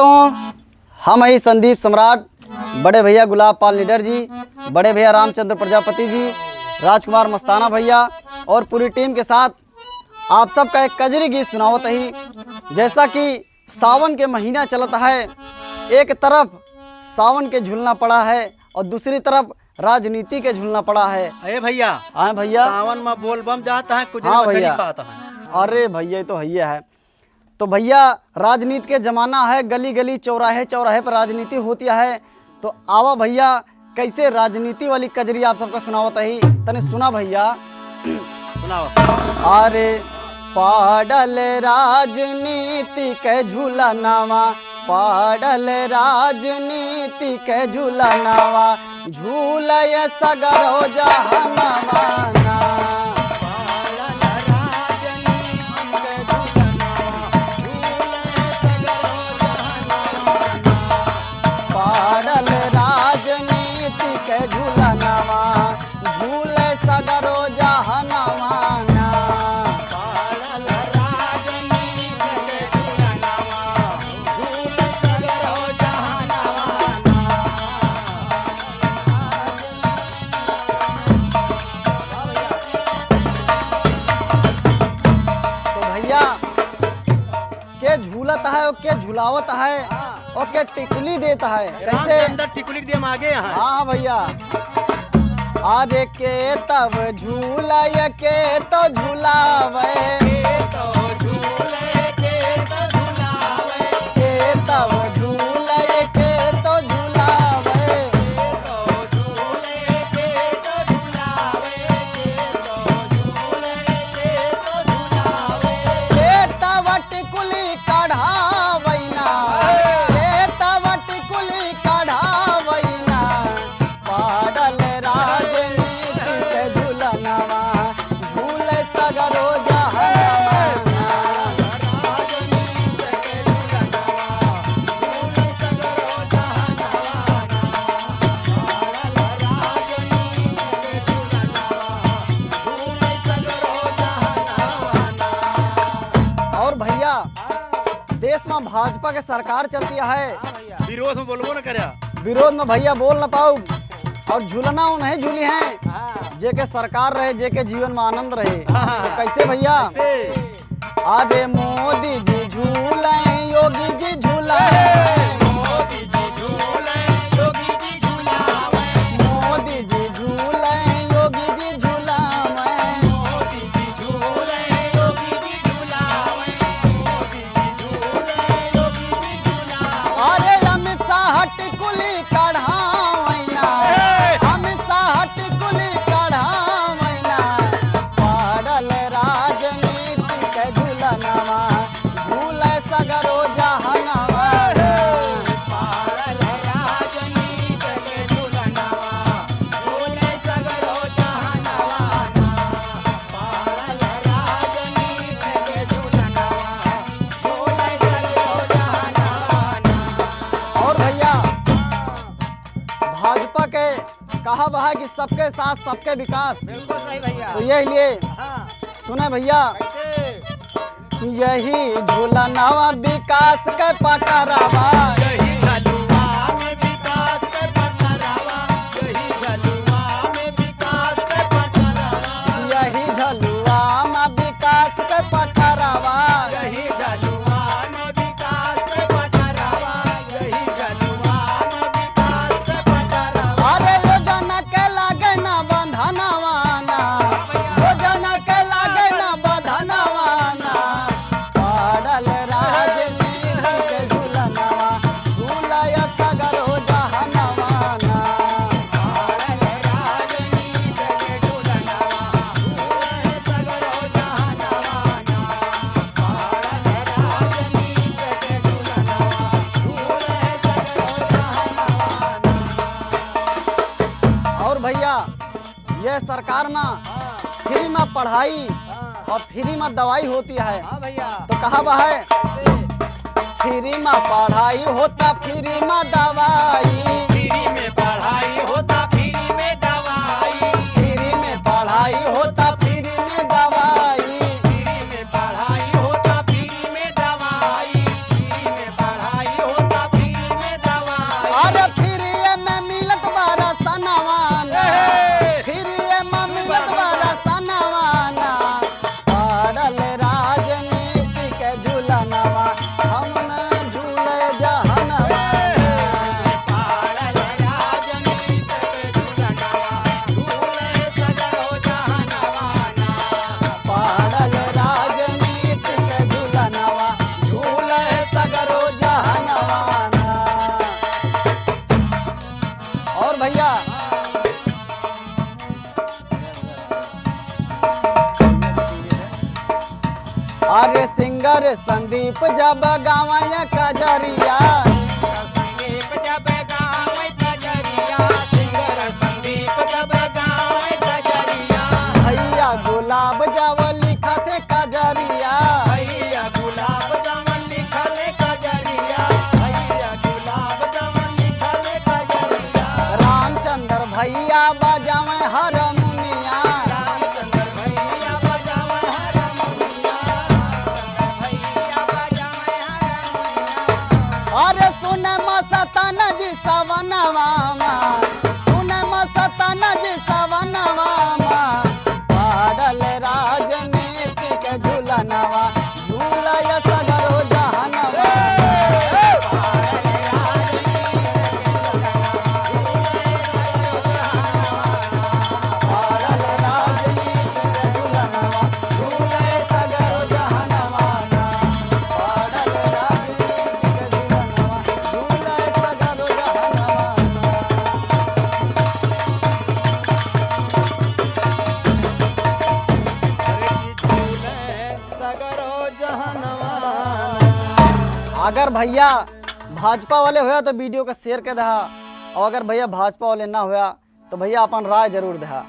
दोस्तों, हम ही संदीप सम्राट, बड़े भैया गुलाब पाल लीडर जी, बड़े भैया रामचंद्र प्रजापति जी, राजकुमार मस्ताना भैया और पूरी टीम के साथ आप सबका एक कजरी गीत सुनावत ही। जैसा कि सावन के महीना चलता है, एक तरफ सावन के झूलना पड़ा है और दूसरी तरफ राजनीति के झूलना पड़ा है। अरे भैया, हाँ भैया, सावन में बोल बम जाता है, कुछ हाँ भैया, खाता है। अरे भैया ये तो भैया है। तो भैया राजनीति के जमाना है, गली गली चौराहे चौराहे पर राजनीति होती है। तो आवा भैया कैसे राजनीति वाली कजरी आप सबका सुनावत ही, तने सुना भैया। सुनाओ। अरे पाडल राजनीति के झूलनावा, पाडल राजनीति के झूलनावा, झूलय सगरो जहनवाना। पाडल राजनीति के झूलनावा, झूले सगरो जहनवाना। पाडल राजनीति के झूलनावा, झूले सगरो जहनवाना। तो भैया के झूलत है और के झुलावत है और के टिकुली देता है। राम के कैसे? अंदर टिकुली के आगे यहाँ। हाँ भैया, आज के तब झूला के तो झुलावे, के तब झूला के तो झुलावे, के तब टिकुली कढ़ावैना, के तब टिकुली कढ़ावैना। पाडल राजनीति के झूलनावा, झूले सगरो जहनवाना। और भैया देश में भाजपा के सरकार चलती है, विरोध में बोलबो न करे। विरोध में भैया बोल न पाऊ और झूलना वो नहीं झूली हैं। जेके सरकार रहे, जेके जीवन में आनंद रहे। तो कैसे भैया? आजे मोदी जी झूले, योगी जी झूलाए, मोदी जी झूले, योगी जी झूलावे, अरे अमित शाह टिकुली कढ़ावैना, अमित शाह टिकुली कढ़ावैना। पाडल राजनीति के झूलनावा, झूले सगरो जहनवाना। पाडल राजनीति के झूलनावा, झूले सगरो जहनवाना। पाडल राजनीति के झूलनावा, झूले सगरो जहनवाना। और भैया भाजपा के कहा है कि सबके साथ सबके विकास। बिल्कुल सही भैया। तो यही लिए सुने भैया, यही झूलनावा विकास के पटरावा, यही झलुआ में विकास के पटरावा, यही झलुआ में विकास के पटरावा, यही झलुआ में विकास के पटरावा। यही झलुआ में विकास के पटरावा, यही झलुआ में विकास के पटरावा। अरे योजना के लागे ना बंधनवाना, योजना के लागे ना बंधनवाना। पाडल राजनीति के झूलनावा, झूलय सगरो जहनवाना। पाडल राजनीति के झूलनावा, झूले सगरो जहनवाना। पाडल राजनीति के झूलनावा, झूले सगरो जहनवाना। और भैया ये सरकार में फ्री में पढ़ाई और फ्री में दवाई होती है। हाँ भैया। तो कहा बा है, फ्री में पढ़ाई होता, फ्री में दवाई, फ्री में पढ़ाई होता, फ्री में दवाई, फ्री में पढ़ाई होता, फ्री में दवाई। फ्री में पढ़ाई होता, फ्री में दवाई, फ्री में पढ़ाई होता, अरे संदीप जब गावया कजरिया संदीप जब गावे कजरिया सिंगर संदीप जब गावे कजरिया भैया गुलाब जब लिखते कजरिया भैया गुलाब जमन लिखले कजरिया भैया गुलाब जमन लिखले कजरिया रामचंद्र भैया बजावे हारमोनिया रामचंद्र भैया बजावे हारमोनिया भैया बजावे हारमोनिया अरे सुने मस्तान जी सवनवा सुने मस्तान जी सवनवा पाडल राजनीति के झूलनवा झूलय सगरो जहनवा पाडल राजनीति के झूलनवा झूलय सगरो जहनवा पाडल राजनीति के झूलनवा झूलय सगरो जहनवा। सगरो जहनवा अगर भैया भाजपा वाले हुआ तो वीडियो को शेयर कर दहा और अगर भैया भाजपा वाले ना हुआ तो भैया अपन राय जरूर दहा।